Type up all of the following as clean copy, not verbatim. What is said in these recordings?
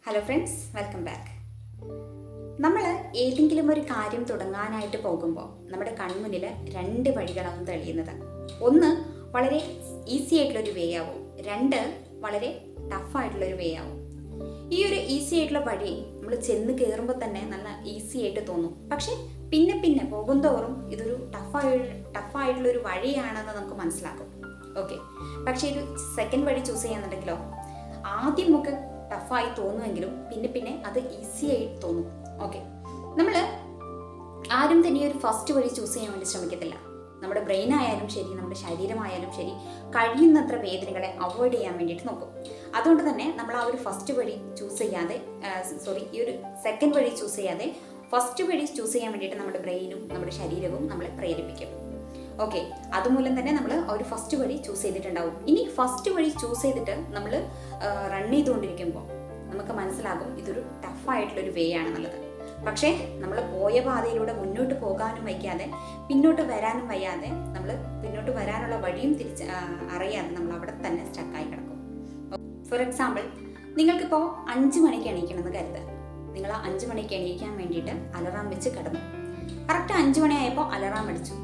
Hello friends, welcome back. നമ്മൾ ഏതെങ്കിലും ഒരു കാര്യം തുടങ്ങാനായിട്ട് പോകുമ്പോൾ നമ്മുടെ കൺമുന്നിൽ രണ്ട് വഴികളാവും തെളിയുന്നത്. ഒന്ന് വളരെ ഈസി ആയിട്ടുള്ളൊരു വേ ആവും, രണ്ട് വളരെ ടഫായിട്ടുള്ളൊരു വേ ആവും. ഈ ഒരു ഈസി ആയിട്ടുള്ള വഴി നമ്മൾ ചെന്ന് കയറുമ്പോൾ തന്നെ നല്ല ഈസി ആയിട്ട് തോന്നും. പക്ഷെ പിന്നെ പിന്നെ പോകുന്തോറും ഇതൊരു ടഫായിട്ടുള്ളൊരു വഴിയാണെന്ന് നമുക്ക് മനസ്സിലാക്കും. ഓക്കെ, പക്ഷേ ഒരു സെക്കൻഡ് വഴി ചൂസ് ചെയ്യാന്നുണ്ടെങ്കിലോ ആദ്യമൊക്കെ ടഫായി തോന്നുമെങ്കിലും പിന്നെ പിന്നെ അത് ഈസി ആയി തോന്നും. ഓക്കെ, നമ്മൾ ആരും തന്നെ ഒരു ഫസ്റ്റ് വഴി ചൂസ് ചെയ്യാൻ വേണ്ടി ശ്രമിക്കത്തില്ല. നമ്മുടെ ബ്രെയിൻ ആയാലും ശരി, നമ്മുടെ ശരീരമായാലും ശരി, കഴിയുന്നത്ര വേദനകളെ അവോയ്ഡ് ചെയ്യാൻ വേണ്ടിയിട്ട് നോക്കും. അതുകൊണ്ട് തന്നെ നമ്മൾ ആ ഒരു ഫസ്റ്റ് വഴി ചൂസ് ചെയ്യാതെ ഈ ഒരു സെക്കൻഡ് വഴി ചൂസ് ചെയ്യാതെ ഫസ്റ്റ് വഴി ചൂസ് ചെയ്യാൻ വേണ്ടിയിട്ട് നമ്മുടെ ബ്രെയിനും നമ്മുടെ ശരീരവും നമ്മളെ പ്രേരിപ്പിക്കും. ഓക്കെ, അതുമൂലം തന്നെ നമ്മൾ ഒരു ഫസ്റ്റ് വഴി ചൂസ് ചെയ്തിട്ടുണ്ടാവും. ഇനി ഫസ്റ്റ് വഴി ചൂസ് ചെയ്തിട്ട് നമ്മൾ റൺ ചെയ്തുകൊണ്ടിരിക്കുമ്പോൾ നമുക്ക് മനസ്സിലാകും ഇതൊരു ടഫായിട്ടുള്ളൊരു വേ ആണെന്നുള്ളത്. പക്ഷേ നമ്മൾ പോയ പാതയിലൂടെ മുന്നോട്ട് പോകാനും വയ്ക്കാതെ പിന്നോട്ട് വരാനും വയ്യാതെ നമ്മൾ പിന്നോട്ട് വരാനുള്ള വഴിയും അറിയാതെ നമ്മൾ അവിടെ തന്നെ സ്റ്റക്കായി കിടക്കും. ഫോർ എക്സാമ്പിൾ, നിങ്ങൾക്കിപ്പോൾ 5 മണിക്ക് എണീക്കണമെന്ന് കരുതുക. നിങ്ങൾ ആ 5 മണിക്ക് എണീക്കാൻ വേണ്ടിയിട്ട് അലറാം വെച്ച് കിടന്നു. കറക്റ്റ് 5 മണിയായപ്പോൾ അലറാം അടിച്ചു.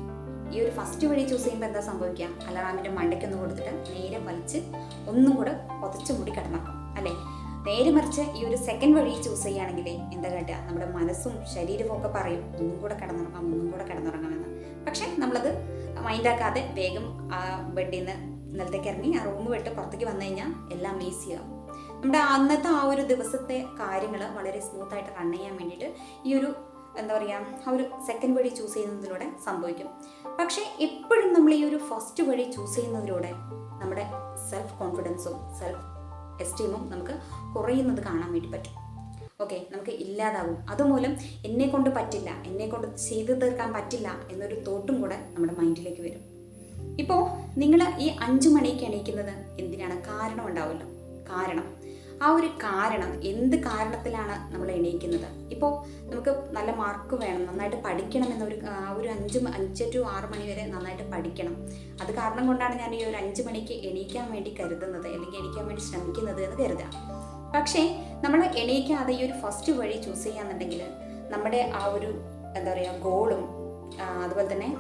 ഈ ഒരു ഫസ്റ്റ് വഴി ചൂസ് ചെയ്യുമ്പോൾ എന്താ സംഭവിക്കുക? അലറാമിൻ്റെ മണ്ടയ്ക്കൊന്ന് കൊടുത്തിട്ട് നേരെ വലിച്ച് ഒന്നും കൂടെ പൊതച്ചു മൂടി കിടന്നിറക്കും അല്ലേ? നേരെ മറിച്ച് ഈ ഒരു സെക്കൻഡ് വഴി ചൂസ് ചെയ്യുകയാണെങ്കിൽ എന്താ കേട്ടുക, നമ്മുടെ മനസ്സും ശരീരവും ഒക്കെ പറയും ഒന്നും കൂടെ കിടന്നുറങ്ങാമെന്ന്. പക്ഷേ നമ്മളത് മൈൻഡാക്കാതെ വേഗം ആ ബെഡിൽ നിന്ന് നിലത്തേക്ക് ഇറങ്ങി ആ റൂം വിട്ട് പുറത്തേക്ക് വന്നു കഴിഞ്ഞാൽ എല്ലാം ഈസിയാവും. നമ്മുടെ അന്നത്തെ ആ ഒരു ദിവസത്തെ കാര്യങ്ങൾ വളരെ സ്മൂത്തായിട്ട് റൺ ചെയ്യാൻ വേണ്ടിയിട്ട് ഈ ഒരു ആ ഒരു സെക്കൻഡ് വഴി ചൂസ് ചെയ്യുന്നതിലൂടെ സംഭവിക്കും. പക്ഷേ എപ്പോഴും നമ്മൾ ഈ ഒരു ഫസ്റ്റ് വഴി ചൂസ് ചെയ്യുന്നതിലൂടെ നമ്മുടെ സെൽഫ് കോൺഫിഡൻസും സെൽഫ് എസ്റ്റീമും നമുക്ക് കുറയുന്നത് കാണാൻ വേണ്ടി പറ്റും. ഓക്കെ, നമുക്ക് ഇല്ലാതാകും. അതുമൂലം എന്നെക്കൊണ്ട് പറ്റില്ല, എന്നെക്കൊണ്ട് ചെയ്തു തീർക്കാൻ പറ്റില്ല എന്നൊരു തോട്ടും കൂടെ നമ്മുടെ മൈൻഡിലേക്ക് വരും. ഇപ്പോൾ നിങ്ങൾ ഈ 5 മണിക്ക് എണീക്കുന്നത് എന്തിനാണ്? കാരണം ഉണ്ടാവുമല്ലോ. ആ ഒരു കാരണം, എന്ത് കാരണത്തിലാണ് നമ്മൾ എണീക്കുന്നത്? ഇപ്പോൾ നമുക്ക് നല്ല മാർക്ക് വേണം, നന്നായിട്ട് പഠിക്കണം എന്നൊരു ആ ഒരു 5 to 6 മണി വരെ നന്നായിട്ട് പഠിക്കണം. അത് കാരണം കൊണ്ടാണ് ഞാൻ ഈ ഒരു 5 മണിക്ക് എണീക്കാൻ വേണ്ടി കരുതുന്നത്, അല്ലെങ്കിൽ എണീക്കാൻ വേണ്ടി ശ്രമിക്കുന്നത് എന്ന് കരുതാം. പക്ഷേ നമ്മൾ എണീക്കാതെ ഈ ഒരു ഫസ്റ്റ് വഴി ചൂസ് ചെയ്യാന്നുണ്ടെങ്കിൽ നമ്മുടെ ആ ഒരു ഗോളും അതുപോലെ തന്നെ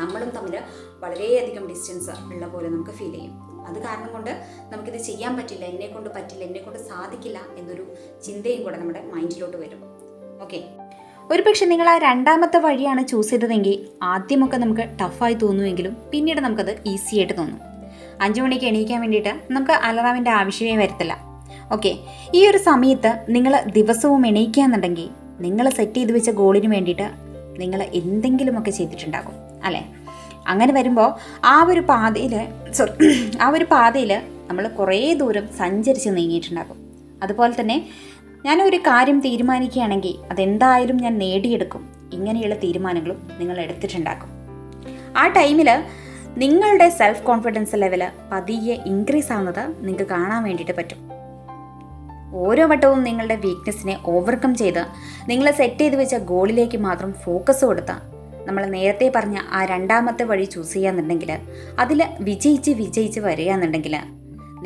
നമ്മളും തമ്മിൽ വളരെയധികം ഡിസ്റ്റൻസ് ഉള്ള പോലെ നമുക്ക് ഫീൽ ചെയ്യും. അത് കാരണം കൊണ്ട് നമുക്കിത് ചെയ്യാൻ പറ്റില്ല, എന്നെക്കൊണ്ട് സാധിക്കില്ല എന്നൊരു ചിന്തയും കൂടെ നമ്മുടെ മൈൻഡിലോട്ട് വരും. ഓക്കെ, ഒരു പക്ഷെ നിങ്ങൾ ആ രണ്ടാമത്തെ വഴിയാണ് ചൂസ് ചെയ്തതെങ്കിൽ ആദ്യമൊക്കെ നമുക്ക് ടഫായി തോന്നുമെങ്കിലും പിന്നീട് നമുക്കത് ഈസി ആയിട്ട് തോന്നും. 5 മണിക്ക് എണീക്കാൻ വേണ്ടിയിട്ട് നമുക്ക് അലറാമിൻ്റെ ആവശ്യമേ വരത്തില്ല. ഓക്കെ, ഈ ഒരു സമയത്ത് നിങ്ങൾ ദിവസവും എണീക്കുകയെന്നുണ്ടെങ്കിൽ നിങ്ങൾ സെറ്റ് ചെയ്ത് വെച്ച ഗോളിന് വേണ്ടിയിട്ട് നിങ്ങൾ എന്തെങ്കിലുമൊക്കെ ചെയ്തിട്ടുണ്ടാകും അല്ലേ? അങ്ങനെ വരുമ്പോൾ ആ ഒരു പാതയിൽ നമ്മൾ കുറേ ദൂരം സഞ്ചരിച്ച് നീങ്ങിയിട്ടുണ്ടാകും. അതുപോലെ തന്നെ ഞാനൊരു കാര്യം തീരുമാനിക്കുകയാണെങ്കിൽ അതെന്തായാലും ഞാൻ നേടിയെടുക്കും, ഇങ്ങനെയുള്ള തീരുമാനങ്ങളും നിങ്ങൾ എടുത്തിട്ടുണ്ടാകും. ആ ടൈമിൽ നിങ്ങളുടെ സെൽഫ് കോൺഫിഡൻസ് ലെവൽ പതിയെ ഇൻക്രീസ് ആവുന്നത് നിങ്ങൾക്ക് കാണാൻ വേണ്ടിയിട്ട് പറ്റും. ഓരോ വട്ടവും നിങ്ങളുടെ വീക്ക്നെസ്സിനെ ഓവർകം ചെയ്ത് നിങ്ങൾ സെറ്റ് ചെയ്ത് വെച്ച ഗോളിലേക്ക് മാത്രം ഫോക്കസ് കൊടുത്താൽ നമ്മൾ നേരത്തെ പറഞ്ഞ ആ രണ്ടാമത്തെ വഴി ചൂസ് ചെയ്യാന്നുണ്ടെങ്കിൽ അതിൽ വിജയിച്ച് വരികയെന്നുണ്ടെങ്കിൽ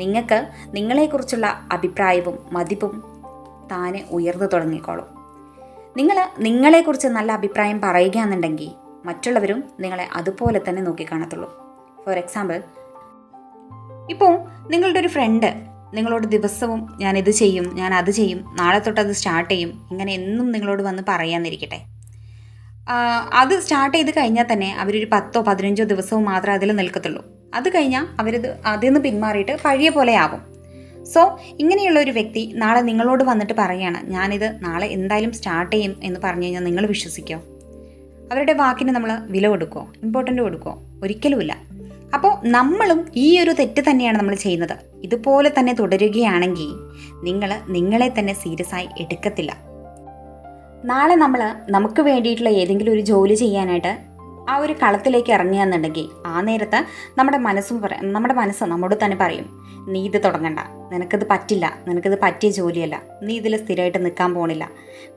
നിങ്ങൾക്ക് നിങ്ങളെക്കുറിച്ചുള്ള അഭിപ്രായവും മതിപ്പും താനെ ഉയർന്നു തുടങ്ങിക്കോളും. നിങ്ങൾ നിങ്ങളെക്കുറിച്ച് നല്ല അഭിപ്രായം പറയുകയാണെന്നുണ്ടെങ്കിൽ മറ്റുള്ളവരും നിങ്ങളെ അതുപോലെ തന്നെ നോക്കിക്കാണത്തുള്ളൂ. ഫോർ എക്സാമ്പിൾ, ഇപ്പോൾ നിങ്ങളുടെ ഒരു ഫ്രണ്ട് നിങ്ങളോട് ദിവസവും ഞാനിത് ചെയ്യും, ഞാൻ അത് ചെയ്യും, നാളെ തൊട്ടത് സ്റ്റാർട്ട് ചെയ്യും, ഇങ്ങനെ എന്നും നിങ്ങളോട് വന്ന് പറയാമെന്നിരിക്കട്ടെ. അത് സ്റ്റാർട്ട് ചെയ്ത് കഴിഞ്ഞാൽ തന്നെ അവരൊരു 10-15 ദിവസവും മാത്രമേ അതിൽ നിൽക്കത്തുള്ളൂ. അത് കഴിഞ്ഞാൽ അതിൽ നിന്ന് പിന്മാറിയിട്ട് പഴയ പോലെ ആകും. സോ ഇങ്ങനെയുള്ള ഒരു വ്യക്തി നാളെ നിങ്ങളോട് വന്നിട്ട് പറയുകയാണ് ഞാനിത് നാളെ എന്തായാലും സ്റ്റാർട്ട് ചെയ്യും എന്ന് പറഞ്ഞു കഴിഞ്ഞാൽ നിങ്ങൾ വിശ്വസിക്കുമോ? അവരുടെ വാക്കിന് നമ്മൾ വില കൊടുക്കുമോ, ഇമ്പോർട്ടൻ്റ് കൊടുക്കുമോ? ഒരിക്കലുമില്ല. അപ്പോൾ നമ്മളും ഈ ഒരു തെറ്റ് തന്നെയാണ് നമ്മൾ ചെയ്യുന്നത്. ഇതുപോലെ തന്നെ തുടരുകയാണെങ്കിൽ നിങ്ങൾ നിങ്ങളെ തന്നെ സീരിയസ് ആയി എടുക്കത്തില്ല. നാളെ നമുക്ക് വേണ്ടിയിട്ടുള്ള ഏതെങ്കിലും ഒരു ജോലി ചെയ്യാനായിട്ട് ആ ഒരു കളത്തിലേക്ക് ഇറങ്ങുകയെന്നുണ്ടെങ്കിൽ ആ നേരത്ത് നമ്മുടെ മനസ്സ് നമ്മോട് തന്നെ പറയും, നീ ഇത് തുടങ്ങണ്ട, നിനക്കിത് പറ്റില്ല, നിനക്കിത് പറ്റിയ ജോലിയല്ല, നീ ഇതിൽ സ്ഥിരമായിട്ട് നിൽക്കാൻ പോണില്ല,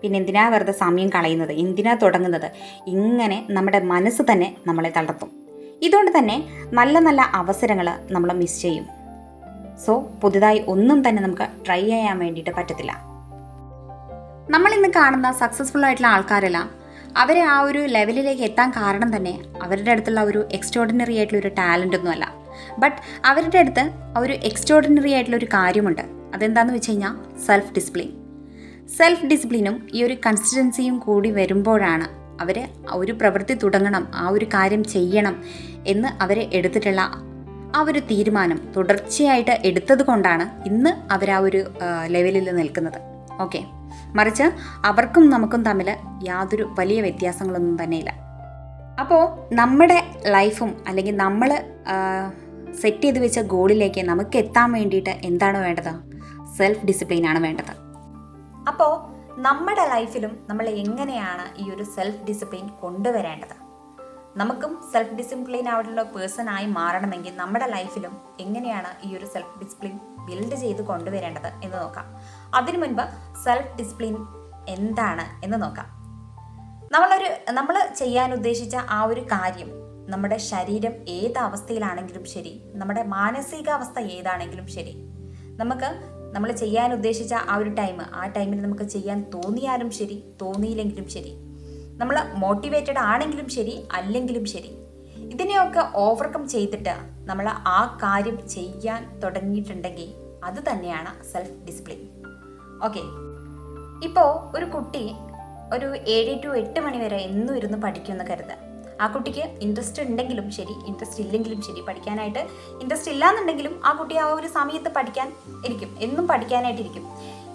പിന്നെ എന്തിനാ വെറുതെ സമയം കളയുന്നത്, എന്തിനാ തുടങ്ങുന്നത്, ഇങ്ങനെ നമ്മുടെ മനസ്സ് തന്നെ നമ്മളെ തളർത്തും. ഇതുകൊണ്ട് തന്നെ നല്ല അവസരങ്ങൾ നമ്മൾ മിസ് ചെയ്യും. സോ പുതുതായി ഒന്നും തന്നെ നമുക്ക് ട്രൈ ചെയ്യാൻ വേണ്ടിയിട്ട് പറ്റത്തില്ല. നമ്മളിന്ന് കാണുന്ന സക്സസ്ഫുൾ ആയിട്ടുള്ള ആൾക്കാരെല്ലാം അവരെ ആ ഒരു ലെവലിലേക്ക് എത്താൻ കാരണം തന്നെ അവരുടെ അടുത്തുള്ള ഒരു എക്സ്ട്രോർഡിനറി ആയിട്ടുള്ള ഒരു ടാലൻ്റ് ഒന്നുമല്ല. ബട്ട് അവരുടെ അടുത്ത് ഒരു എക്സ്ട്രോർഡിനറി ആയിട്ടുള്ള ഒരു കാര്യമുണ്ട്. അതെന്താണെന്ന് വെച്ച് കഴിഞ്ഞാൽ സെൽഫ് ഡിസിപ്ലിൻ. സെൽഫ് ഡിസിപ്ലിനും ഈ ഒരു കൺസിസ്റ്റൻസിയും കൂടി വരുമ്പോഴാണ് അവർ ഒരു പ്രവൃത്തി തുടങ്ങണം, ആ ഒരു കാര്യം ചെയ്യണം എന്ന് അവർ എടുത്തിട്ടുള്ള ആ ഒരു തീരുമാനം തുടർച്ചയായിട്ട് എടുത്തത് കൊണ്ടാണ് ഇന്ന് അവർ ആ ഒരു ലെവലിൽ നിൽക്കുന്നത്. ഓക്കെ, മറിച്ച് അവർക്കും നമുക്കും തമ്മിൽ യാതൊരു വലിയ വ്യത്യാസങ്ങളൊന്നും തന്നെയില്ല. അപ്പോൾ നമ്മുടെ ലൈഫും അല്ലെങ്കിൽ നമ്മൾ സെറ്റ് ചെയ്ത് വെച്ച ഗോളിലേക്ക് നമുക്ക് എത്താൻ വേണ്ടിയിട്ട് എന്താണ് വേണ്ടത്? സെൽഫ് ഡിസിപ്ലിനാണ് വേണ്ടത്. അപ്പോൾ നമ്മുടെ ലൈഫിലും നമ്മൾ എങ്ങനെയാണ് ഈ ഒരു സെൽഫ് ഡിസിപ്ലിൻ കൊണ്ടുവരേണ്ടത്? നമുക്കും സെൽഫ് ഡിസിപ്ലിൻ ആയിട്ടുള്ള പേഴ്സണായി മാറണമെങ്കിൽ നമ്മുടെ ലൈഫിലും എങ്ങനെയാണ് ഈ ഒരു സെൽഫ് ഡിസിപ്ലിൻ ബിൽഡ് ചെയ്ത് കൊണ്ടുവരേണ്ടത് എന്ന് നോക്കാം. അതിനു മുൻപ് സെൽഫ് ഡിസിപ്ലിൻ എന്താണ് എന്ന് നോക്കാം. നമ്മൾ ചെയ്യാൻ ഉദ്ദേശിച്ച ആ ഒരു കാര്യം, നമ്മുടെ ശരീരം ഏത് അവസ്ഥയിലാണെങ്കിലും ശരി, നമ്മുടെ മാനസികാവസ്ഥ ഏതാണെങ്കിലും ശരി, നമ്മൾ ചെയ്യാൻ ഉദ്ദേശിച്ച ആ ഒരു ആ ടൈമിൽ നമുക്ക് ചെയ്യാൻ തോന്നിയാലും ശരി, തോന്നിയില്ലെങ്കിലും ശരി, നമ്മൾ മോട്ടിവേറ്റഡ് ആണെങ്കിലും ശരി, അല്ലെങ്കിലും ശരി, ഇതിനെയൊക്കെ ഓവർകം ചെയ്തിട്ട് നമ്മൾ ആ കാര്യം ചെയ്യാൻ തുടങ്ങിയിട്ടുണ്ടെങ്കിൽ അത് തന്നെയാണ് സെൽഫ് ഡിസിപ്ലിൻ. ഓക്കെ, ഇപ്പോൾ ഒരു കുട്ടി ഒരു 7 to 8 മണി വരെ എന്നും ഇരുന്ന് പഠിക്കുമെന്ന് കരുതുക. ആ കുട്ടിക്ക് ഇൻട്രസ്റ്റ് ഉണ്ടെങ്കിലും ശരി, ഇൻട്രസ്റ്റ് ഇല്ലെങ്കിലും ശരി, പഠിക്കാനായിട്ട് ഇൻട്രസ്റ്റ് ഇല്ലാന്നുണ്ടെങ്കിലും ആ കുട്ടി ആ ഒരു സമയത്ത് പഠിക്കാൻ ഇരിക്കും, എന്നും പഠിക്കാനായിട്ടിരിക്കും.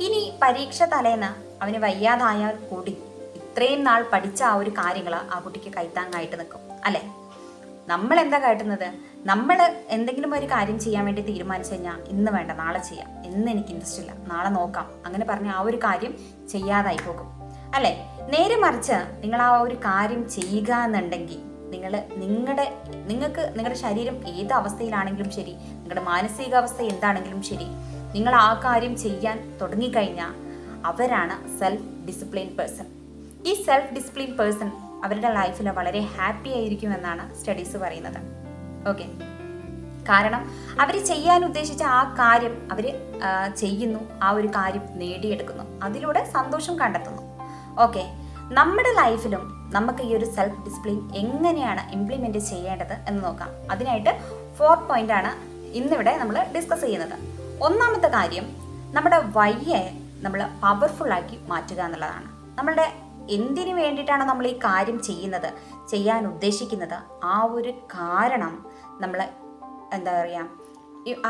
ഇനി പരീക്ഷ തലേന്ന് അവന് വയ്യാതായാൽ കൂടി ഇത്രയും നാൾ പഠിച്ച ആ ഒരു കാര്യങ്ങൾ ആ കുട്ടിക്ക് കൈത്താങ്ങായിട്ട് നിൽക്കും, അല്ലേ? നമ്മൾ എന്താ കാട്ടുന്നത്? നമ്മൾ എന്തെങ്കിലും ഒരു കാര്യം ചെയ്യാൻ വേണ്ടി തീരുമാനിച്ചു കഴിഞ്ഞാൽ ഇന്ന് വേണ്ട, നാളെ ചെയ്യാം, ഇന്ന് എനിക്ക് ഇൻട്രസ്റ്റ് ഇല്ല, നാളെ നോക്കാം, അങ്ങനെ പറഞ്ഞ് ആ ഒരു കാര്യം ചെയ്യാതായി പോകും, അല്ലേ? നേരെ മറിച്ച് നിങ്ങൾ ആ ഒരു കാര്യം ചെയ്യുക എന്നുണ്ടെങ്കിൽ നിങ്ങൾക്ക് നിങ്ങളുടെ ശരീരം ഏത് അവസ്ഥയിലാണെങ്കിലും ശരി, നിങ്ങളുടെ മാനസികാവസ്ഥ എന്താണെങ്കിലും ശരി, നിങ്ങൾ ആ കാര്യം ചെയ്യാൻ തുടങ്ങിക്കഴിഞ്ഞാൽ അവരാണ് സെൽഫ് ഡിസിപ്ലിൻ പേഴ്സൺ. ഈ സെൽഫ് ഡിസിപ്ലിൻ പേഴ്സൺ അവരുടെ ലൈഫിൽ വളരെ ഹാപ്പി ആയിരിക്കുമെന്നാണ് സ്റ്റഡീസ് പറയുന്നത്. ഓക്കെ, കാരണം അവർ ചെയ്യാൻ ഉദ്ദേശിച്ച ആ കാര്യം അവർ ചെയ്യുന്നു, ആ ഒരു കാര്യം നേടിയെടുക്കുന്നു, അതിലൂടെ സന്തോഷം കണ്ടെത്തുന്നു. ഓക്കെ, നമ്മുടെ ലൈഫിലും നമുക്ക് ഈ ഒരു സെൽഫ് ഡിസിപ്ലിൻ എങ്ങനെയാണ് ഇംപ്ലിമെൻറ്റ് ചെയ്യേണ്ടത് എന്ന് നോക്കാം. അതിനായിട്ട് 4 പോയിൻ്റാണ് ഇന്നിവിടെ നമ്മൾ ഡിസ്കസ് ചെയ്യുന്നത്. ഒന്നാമത്തെ കാര്യം, നമ്മുടെ വഴിയെ നമ്മൾ പവർഫുള്ളാക്കി മാറ്റുക എന്നുള്ളതാണ്. നമ്മളുടെ എന്തിനു വേണ്ടിയിട്ടാണ് നമ്മൾ ഈ കാര്യം ചെയ്യാൻ ഉദ്ദേശിക്കുന്നത്, ആ ഒരു കാരണം നമ്മൾ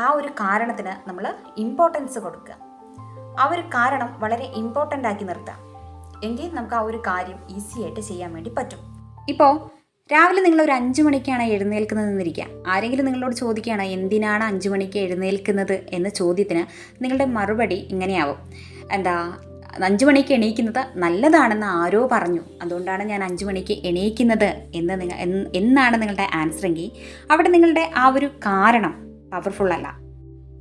ആ ഒരു കാരണത്തിന് നമ്മൾ ഇമ്പോർട്ടൻസ് കൊടുക്കുക. ആ ഒരു കാരണം വളരെ ഇമ്പോർട്ടൻ്റ് ആക്കി നിർത്തുക. എങ്കിൽ നമുക്ക് ആ ഒരു കാര്യം ഈസി ആയിട്ട് ചെയ്യാൻ വേണ്ടി പറ്റും. ഇപ്പോൾ രാവിലെ നിങ്ങൾ ഒരു 5 മണിക്കാണ് എഴുന്നേൽക്കുന്നതെന്നിരിക്കുക. ആരെങ്കിലും നിങ്ങളോട് ചോദിക്കുകയാണ് എന്തിനാണ് 5 മണിക്ക് എഴുന്നേൽക്കുന്നത് എന്ന ചോദ്യത്തിന് നിങ്ങളുടെ മറുപടി ഇങ്ങനെയാവും, 5 മണിക്ക് എണീക്കുന്നത് നല്ലതാണെന്ന് ആരോ പറഞ്ഞു, അതുകൊണ്ടാണ് ഞാൻ 5 മണിക്ക് എണീക്കുന്നത് എന്നാണ് നിങ്ങളുടെ ആൻസർ എങ്കിൽ അവിടെ നിങ്ങളുടെ ആ ഒരു കാരണം പവർഫുള്ളല്ല.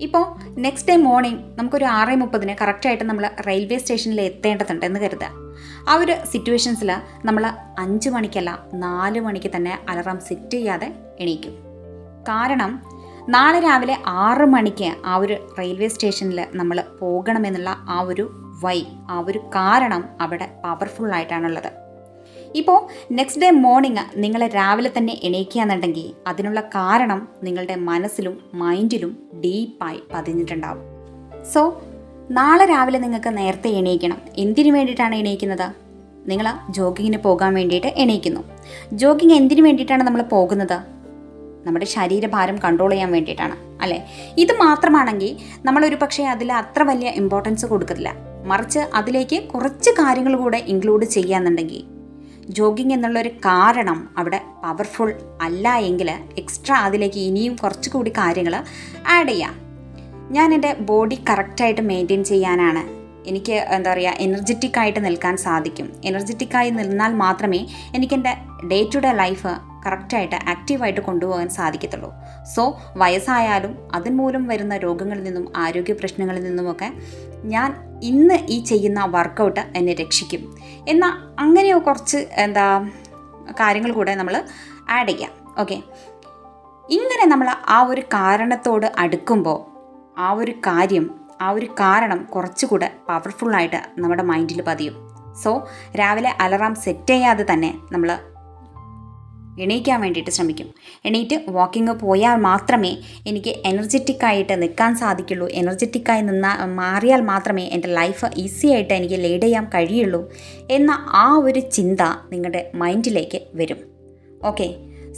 ഇപ്പോൾ നെക്സ്റ്റ് ഡേ മോർണിംഗ് നമുക്കൊരു 6:30 കറക്റ്റായിട്ട് നമ്മൾ റെയിൽവേ സ്റ്റേഷനിൽ എത്തേണ്ടതുണ്ട് എന്ന് കരുതുക. ആ ഒരു സിറ്റുവേഷൻസിൽ നമ്മൾ 5 മണിക്കല്ല 4 മണിക്ക് തന്നെ അലാറം സെറ്റ് ചെയ്യാതെ എണീക്കും. കാരണം നാളെ രാവിലെ 6 മണിക്ക് ആ ഒരു റെയിൽവേ സ്റ്റേഷനിൽ നമ്മൾ പോകണമെന്നുള്ള ആ ഒരു കാരണം അവിടെ പവർഫുള്ളായിട്ടാണുള്ളത്. ഇപ്പോൾ നെക്സ്റ്റ് ഡേ മോർണിംഗ് നിങ്ങൾ രാവിലെ തന്നെ എണീക്കുക എന്നുണ്ടെങ്കിൽ അതിനുള്ള കാരണം നിങ്ങളുടെ മനസ്സിലും മൈൻഡിലും ഡീപ്പായി പതിഞ്ഞിട്ടുണ്ടാവും. സോ നാളെ രാവിലെ നിങ്ങൾക്ക് നേരത്തെ എണീക്കണം. എന്തിനു വേണ്ടിയിട്ടാണ് എണീക്കുന്നത്? നിങ്ങൾ ജോഗിങ്ങിന് പോകാൻ വേണ്ടിയിട്ട് എണീക്കുന്നു. ജോഗിങ് എന്തിനു വേണ്ടിയിട്ടാണ് നമ്മൾ പോകുന്നത്? നമ്മുടെ ശരീരഭാരം കൺട്രോൾ ചെയ്യാൻ വേണ്ടിയിട്ടാണ്, അല്ലേ? ഇത് മാത്രമാണെങ്കിൽ നമ്മളൊരു പക്ഷേ അതിൽ അത്ര വലിയ ഇമ്പോർട്ടൻസ് കൊടുക്കത്തില്ല. മറിച്ച് അതിലേക്ക് കുറച്ച് കാര്യങ്ങൾ കൂടെ ഇൻക്ലൂഡ് ചെയ്യാന്നുണ്ടെങ്കിൽ ജോഗിങ് എന്നുള്ളൊരു കാരണം അവിടെ പവർഫുൾ അല്ല എങ്കിൽ എക്സ്ട്രാ അതിലേക്ക് ഇനിയും കുറച്ചുകൂടി കാര്യങ്ങൾ ആഡ് ചെയ്യാം. ഞാൻ എൻ്റെ ബോഡി കറക്റ്റായിട്ട് മെയിൻറ്റെയിൻ ചെയ്യാനാണ്, എനിക്ക് എനർജറ്റിക്കായിട്ട് നിൽക്കാൻ സാധിക്കും. എനർജറ്റിക്കായി നിന്നാൽ മാത്രമേ എനിക്കെൻ്റെ ഡേ ടു ഡേ ലൈഫ് കറക്റ്റായിട്ട് ആക്റ്റീവായിട്ട് കൊണ്ടുപോകാൻ സാധിക്കത്തുള്ളൂ. സോ വയസ്സായാലും അതുമൂലം വരുന്ന രോഗങ്ങളിൽ നിന്നും ആരോഗ്യ പ്രശ്നങ്ങളിൽ നിന്നുമൊക്കെ ഞാൻ ഇന്ന് ഈ ചെയ്യുന്ന വർക്കൗട്ട് എന്നെ രക്ഷിക്കും എന്ന അങ്ങനെയോ കുറച്ച് കാര്യങ്ങൾ കൂടെ നമ്മൾ ആഡ് ചെയ്യാം. ഓക്കെ, ഇങ്ങനെ നമ്മൾ ആ ഒരു കാരണത്തോട് അടുക്കുമ്പോൾ ആ ഒരു കാര്യം, ആ ഒരു കാരണം കുറച്ചുകൂടെ പവർഫുള്ളായിട്ട് നമ്മുടെ മൈൻഡിൽ പതിയും. സോ രാവിലെ അലാറം സെറ്റ് ചെയ്യാതെ തന്നെ നമ്മൾ എണീക്കാൻ വേണ്ടിയിട്ട് ശ്രമിക്കും. എണീറ്റ് വാക്കിംഗ് പോയാൽ മാത്രമേ എനിക്ക് എനർജറ്റിക്കായിട്ട് നിൽക്കാൻ സാധിക്കുള്ളൂ, എനർജറ്റിക്കായി മാറിയാൽ മാത്രമേ എൻ്റെ ലൈഫ് ഈസി ആയിട്ട് എനിക്ക് ലീഡ് ചെയ്യാൻ കഴിയുള്ളൂ എന്ന ആ ഒരു ചിന്ത നിങ്ങളുടെ മൈൻഡിലേക്ക് വരും. ഓക്കെ,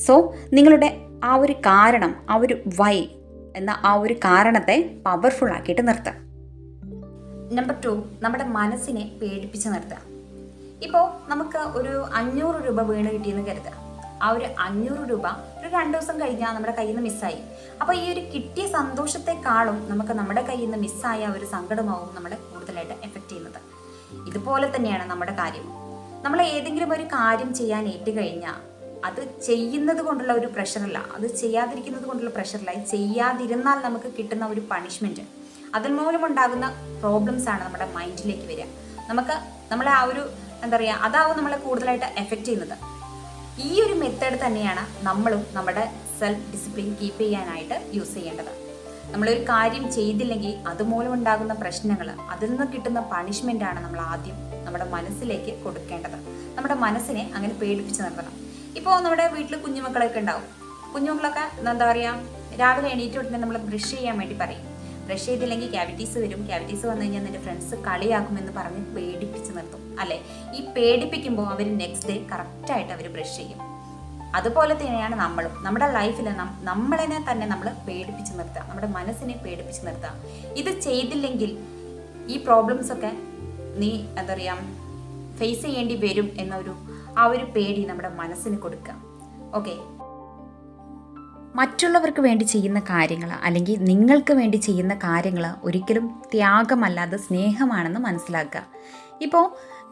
സോ നിങ്ങളുടെ ആ ഒരു കാരണം, ആ ഒരു വൈ എന്ന ആ ഒരു കാരണത്തെ പവർഫുള്ളാക്കിയിട്ട് നിർത്തുക. നമ്പർ 2, നമ്മുടെ മനസ്സിനെ പേടിപ്പിച്ച് നിർത്തുക. ഇപ്പോൾ നമുക്ക് ഒരു 500 രൂപ വീണ് കിട്ടിയെന്ന് കരുതുക. ആ ഒരു 500 രൂപ ഒരു 2 ദിവസം കഴിഞ്ഞാൽ നമ്മുടെ കയ്യിൽ നിന്ന് മിസ്സായി. അപ്പോൾ ഈ ഒരു കിട്ടിയ സന്തോഷത്തെക്കാളും നമുക്ക് നമ്മുടെ കയ്യിൽ നിന്ന് മിസ്സായ ഒരു സങ്കടമാവും നമ്മളെ കൂടുതലായിട്ട് എഫക്റ്റ് ചെയ്യുന്നത്. ഇതുപോലെ തന്നെയാണ് നമ്മുടെ കാര്യം. നമ്മൾ ഏതെങ്കിലും ഒരു കാര്യം ചെയ്യാൻ ഏറ്റുകഴിഞ്ഞാൽ അത് ചെയ്യുന്നത് കൊണ്ടുള്ള ഒരു പ്രഷറല്ല, അത് ചെയ്യാതിരിക്കുന്നത് കൊണ്ടുള്ള പ്രഷറല്ല, ചെയ്യാതിരുന്നാൽ നമുക്ക് കിട്ടുന്ന ഒരു പണിഷ്മെൻറ്റ്, അതിൽ മൂലമുണ്ടാകുന്ന പ്രോബ്ലംസ് ആണ് നമ്മുടെ മൈൻഡിലേക്ക് വരിക. നമ്മളെ ആ ഒരു എന്താ പറയുക, അതാവും നമ്മളെ കൂടുതലായിട്ട് എഫക്റ്റ് ചെയ്യുന്നത്. ഈ ഒരു മെത്തേഡ് തന്നെയാണ് നമ്മളും നമ്മുടെ സെൽഫ് ഡിസിപ്ലിൻ കീപ്പ് ചെയ്യാനായിട്ട് യൂസ് ചെയ്യേണ്ടത്. നമ്മളൊരു കാര്യം ചെയ്തില്ലെങ്കിൽ അതുമൂലം ഉണ്ടാകുന്ന പ്രശ്നങ്ങൾ, അതിൽ നിന്ന് കിട്ടുന്ന പണിഷ്മെൻ്റാണ് നമ്മൾ ആദ്യം നമ്മുടെ മനസ്സിലേക്ക് കൊടുക്കേണ്ടത്. നമ്മുടെ മനസ്സിനെ അങ്ങനെ പേടിപ്പിച്ച് നിർത്തണം. ഇപ്പോൾ നമ്മുടെ വീട്ടിൽ കുഞ്ഞുമക്കളൊക്കെ ഉണ്ടാവും. കുഞ്ഞുമക്കളൊക്കെ എന്താ പറയുക, രാവിലെ എണീറ്റ് ഉടനെ നമ്മൾ ബ്രഷ് ചെയ്യാൻ വേണ്ടി പറയും. ബ്രഷ് ചെയ്തില്ലെങ്കിൽ ക്യാവിറ്റീസ് വരും, ക്യാവിറ്റീസ് വന്നു കഴിഞ്ഞാൽ നിൻ്റെ ഫ്രണ്ട്സ് കളിയാക്കുമെന്ന് പറഞ്ഞ് പേടിപ്പിച്ച് നിർത്തും അല്ലേ. ഈ പേടിപ്പിക്കുമ്പോൾ അവർ നെക്സ്റ്റ് ഡേ കറക്റ്റായിട്ട് അവർ ബ്രഷ് ചെയ്യും. അതുപോലെ തന്നെയാണ് നമ്മളും നമ്മുടെ ലൈഫിൽ നമ്മളെ തന്നെ നമ്മൾ പേടിപ്പിച്ച് നിർത്തുക, നമ്മുടെ മനസ്സിനെ പേടിപ്പിച്ച് നിർത്തുക. ഇത് ചെയ്തില്ലെങ്കിൽ ഈ പ്രോബ്ലംസൊക്കെ നീ എന്താ പറയുക ഫേസ് ചെയ്യേണ്ടി വരും എന്നൊരു ആ ഒരു പേടി നമ്മുടെ മനസ്സിന് കൊടുക്കുക. ഓക്കെ, മറ്റുള്ളവർക്ക് വേണ്ടി ചെയ്യുന്ന കാര്യങ്ങൾ അല്ലെങ്കിൽ നിങ്ങൾക്ക് വേണ്ടി ചെയ്യുന്ന കാര്യങ്ങൾ ഒരിക്കലും ത്യാഗമല്ലാതെ സ്നേഹമാണെന്ന് മനസ്സിലാക്കുക. ഇപ്പോൾ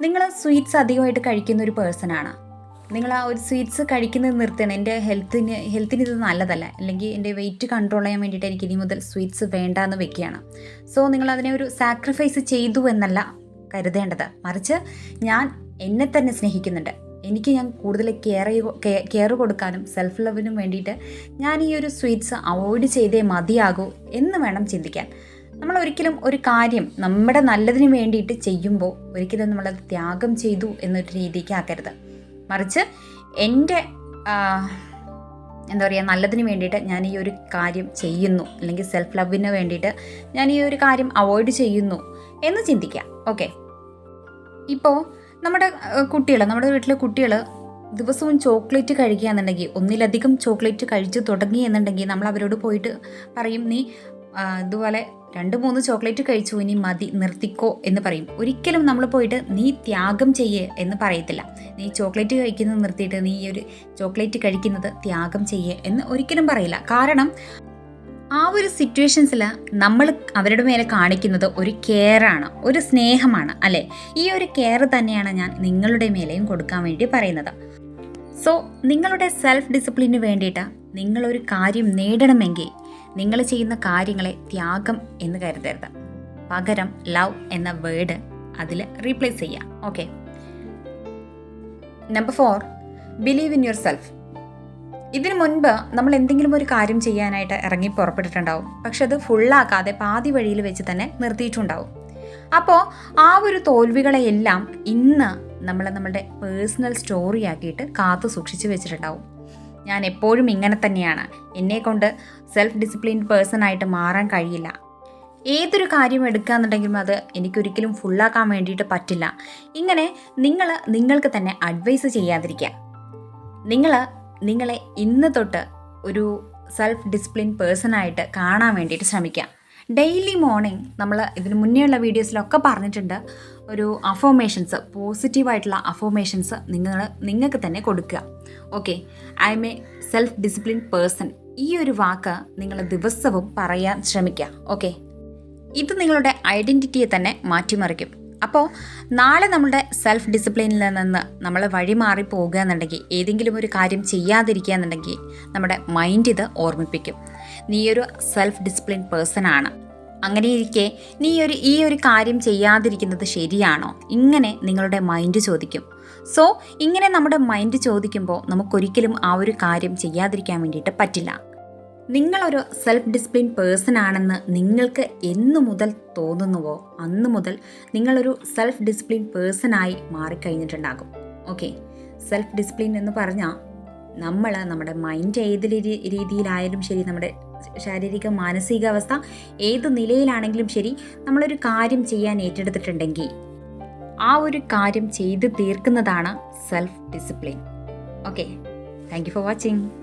നിങ്ങൾ സ്വീറ്റ്സ് അധികമായിട്ട് കഴിക്കുന്ന ഒരു പേഴ്സണാണ്. നിങ്ങൾ ആ ഒരു സ്വീറ്റ്സ് കഴിക്കുന്നത് നിർത്തണം. എൻ്റെ ഹെൽത്തിന് ഇത് നല്ലതല്ല, അല്ലെങ്കിൽ എൻ്റെ വെയിറ്റ് കൺട്രോൾ ചെയ്യാൻ വേണ്ടിയിട്ട് എനിക്ക് ഇനി മുതൽ സ്വീറ്റ്സ് വേണ്ടാന്ന് വെക്കുകയാണ്. സോ നിങ്ങൾ അതിനെ ഒരു സാക്രിഫൈസ് ചെയ്തു എന്നല്ല കരുതേണ്ടത്, മറിച്ച് ഞാൻ എന്നെ തന്നെ സ്നേഹിക്കുന്നുണ്ട്, ഞാൻ കൂടുതൽ കെയർ കൊടുക്കാനും സെൽഫ് ലവിനും വേണ്ടിയിട്ട് ഞാൻ ഈ ഒരു സ്വീറ്റ്സ് അവോയ്ഡ് ചെയ്തേ മതിയാകൂ എന്ന് വേണം ചിന്തിക്കാൻ. നമ്മൾ ഒരിക്കലും ഒരു കാര്യം നമ്മുടെ നല്ലതിന് വേണ്ടിയിട്ട് ചെയ്യുമ്പോൾ ഒരിക്കലും നമ്മളത് ത്യാഗം ചെയ്തു എന്നൊരു രീതിക്ക് ആക്കരുത്, മറിച്ച് എൻ്റെ എന്താ പറയുക നല്ലതിന് വേണ്ടിയിട്ട് ഞാൻ ഈ ഒരു കാര്യം ചെയ്യുന്നു, അല്ലെങ്കിൽ സെൽഫ് ലവിന് വേണ്ടിയിട്ട് ഞാൻ ഈ ഒരു കാര്യം അവോയ്ഡ് ചെയ്യുന്നു എന്ന് ചിന്തിക്കാം. ഓക്കെ, ഇപ്പോൾ നമ്മുടെ വീട്ടിലെ കുട്ടികൾ ദിവസവും ചോക്ലേറ്റ് കഴിക്കുക എന്നുണ്ടെങ്കിൽ, ഒന്നിലധികം ചോക്ലേറ്റ് കഴിച്ചു തുടങ്ങി എന്നുണ്ടെങ്കിൽ നമ്മൾ അവരോട് പോയിട്ട് പറയും, നീ ഇതുപോലെ 2-3 ചോക്ലേറ്റ് കഴിച്ചു, ഇനി മതി, നിർത്തിക്കോ എന്ന് പറയും. ഒരിക്കലും നമ്മൾ പോയിട്ട് നീ ത്യാഗം ചെയ്യേ എന്ന് പറയത്തില്ല. നീ ചോക്ലേറ്റ് കഴിക്കുന്നത് നിർത്തിയിട്ട് നീ ഈ ഒരു ചോക്ലേറ്റ് കഴിക്കുന്നത് ത്യാഗം ചെയ്യേ എന്ന് ഒരിക്കലും പറയില്ല. കാരണം ആ ഒരു സിറ്റുവേഷൻസിൽ നമ്മൾ അവരുടെ മേലെ കാണിക്കുന്നത് ഒരു കെയറാണ്, ഒരു സ്നേഹമാണ് അല്ലേ. ഈ ഒരു കെയർ തന്നെയാണ് ഞാൻ നിങ്ങളുടെ മേലെയും കൊടുക്കാൻ വേണ്ടി പറയുന്നത്. സോ നിങ്ങളുടെ സെൽഫ് ഡിസിപ്ലിന് വേണ്ടിയിട്ട് നിങ്ങളൊരു കാര്യം നേടണമെങ്കിൽ നിങ്ങൾ ചെയ്യുന്ന കാര്യങ്ങളെ ത്യാഗം എന്ന് കരുതരുത്, പകരം ലവ് എന്ന വേർഡ് അതിൽ റീപ്ലേസ് ചെയ്യാം. Okay, number 4, believe in your self. ഇതിനു മുൻപ് നമ്മൾ എന്തെങ്കിലും ഒരു കാര്യം ചെയ്യാനായിട്ട് ഇറങ്ങി പുറപ്പെട്ടിട്ടുണ്ടാവും, പക്ഷെ അത് ഫുള്ളാക്കാതെ പാതി വഴിയിൽ വെച്ച് തന്നെ നിർത്തിയിട്ടുണ്ടാവും. അപ്പോൾ ആ ഒരു തോൽവികളെയെല്ലാം ഇന്ന് നമ്മളുടെ പേഴ്സണൽ സ്റ്റോറി ആക്കിയിട്ട് കാത്തു സൂക്ഷിച്ച് വെച്ചിട്ടുണ്ടാവും. ഞാൻ എപ്പോഴും ഇങ്ങനെ തന്നെയാണ്, എന്നെക്കൊണ്ട് സെൽഫ് ഡിസിപ്ലിൻഡ് പേഴ്സണായിട്ട് മാറാൻ കഴിയില്ല, ഏതൊരു കാര്യം എടുക്കുകയെന്നുണ്ടെങ്കിലും അത് എനിക്കൊരിക്കലും ഫുള്ളാക്കാൻ വേണ്ടിയിട്ട് പറ്റില്ല. ഇങ്ങനെ നിങ്ങൾക്ക് തന്നെ അഡ്വൈസ് ചെയ്യാതിരിക്കുക. നിങ്ങളെ ഇന്ന് തൊട്ട് ഒരു സെൽഫ് ഡിസിപ്ലിൻ പേഴ്സണായിട്ട് കാണാൻ വേണ്ടിയിട്ട് ശ്രമിക്കുക. ഡെയിലി മോർണിംഗ് നമ്മൾ ഇതിന് മുന്നേയുള്ള വീഡിയോസിലൊക്കെ പറഞ്ഞിട്ടുണ്ട്, ഒരു അഫോർമേഷൻസ്, പോസിറ്റീവായിട്ടുള്ള അഫോർമേഷൻസ് നിങ്ങൾക്ക് തന്നെ കൊടുക്കുക. Okay, I M A self discipline person, ഈ ഒരു വാക്ക് നിങ്ങൾ ദിവസവും പറയാൻ ശ്രമിക്കുക. ഓക്കെ, ഇത് നിങ്ങളുടെ ഐഡൻറ്റിറ്റിയെ തന്നെ മാറ്റിമറിക്കും. അപ്പോൾ നാളെ നമ്മുടെ സെൽഫ് ഡിസിപ്ലിനിൽ നിന്ന് നമ്മൾ വഴിമാറി പോകുക എന്നുണ്ടെങ്കിൽ, ഏതെങ്കിലും ഒരു കാര്യം ചെയ്യാതിരിക്കുക എന്നുണ്ടെങ്കിൽ നമ്മുടെ മൈൻഡ് ഇത് ഓർമ്മിപ്പിക്കും, നീ ഒരു സെൽഫ് ഡിസിപ്ലിൻ പേഴ്സൺ ആണ്, അങ്ങനെയിരിക്കെ നീ ഈ ഒരു കാര്യം ചെയ്യാതിരിക്കുന്നത് ശരിയാണോ, ഇങ്ങനെ നിങ്ങളുടെ മൈൻഡ് ചോദിക്കും. സോ ഇങ്ങനെ നമ്മുടെ മൈൻഡ് ചോദിക്കുമ്പോൾ നമുക്കൊരിക്കലും ആ ഒരു കാര്യം ചെയ്യാതിരിക്കാൻ വേണ്ടിയിട്ട് പറ്റില്ല. നിങ്ങളൊരു സെൽഫ് ഡിസിപ്ലിൻ പേഴ്സൺ ആണെന്ന് നിങ്ങൾക്ക് എന്നു മുതൽ തോന്നുന്നുവോ അന്ന് മുതൽ നിങ്ങളൊരു സെൽഫ് ഡിസിപ്ലിൻ പേഴ്സണായി മാറിക്കഴിഞ്ഞിട്ടുണ്ടാകും. ഓക്കെ, സെൽഫ് ഡിസിപ്ലിൻ എന്ന് പറഞ്ഞാൽ നമ്മുടെ മൈൻഡ് ഏത് രീതിയിലായാലും ശരി, നമ്മുടെ ശാരീരിക മാനസികാവസ്ഥ ഏത് നിലയിലാണെങ്കിലും ശരി, നമ്മളൊരു കാര്യം ചെയ്യാൻ ഏറ്റെടുത്തിട്ടുണ്ടെങ്കിൽ ആ ഒരു കാര്യം ചെയ്ത് തീർക്കുന്നതാണ് self discipline. Okay, thank you for watching.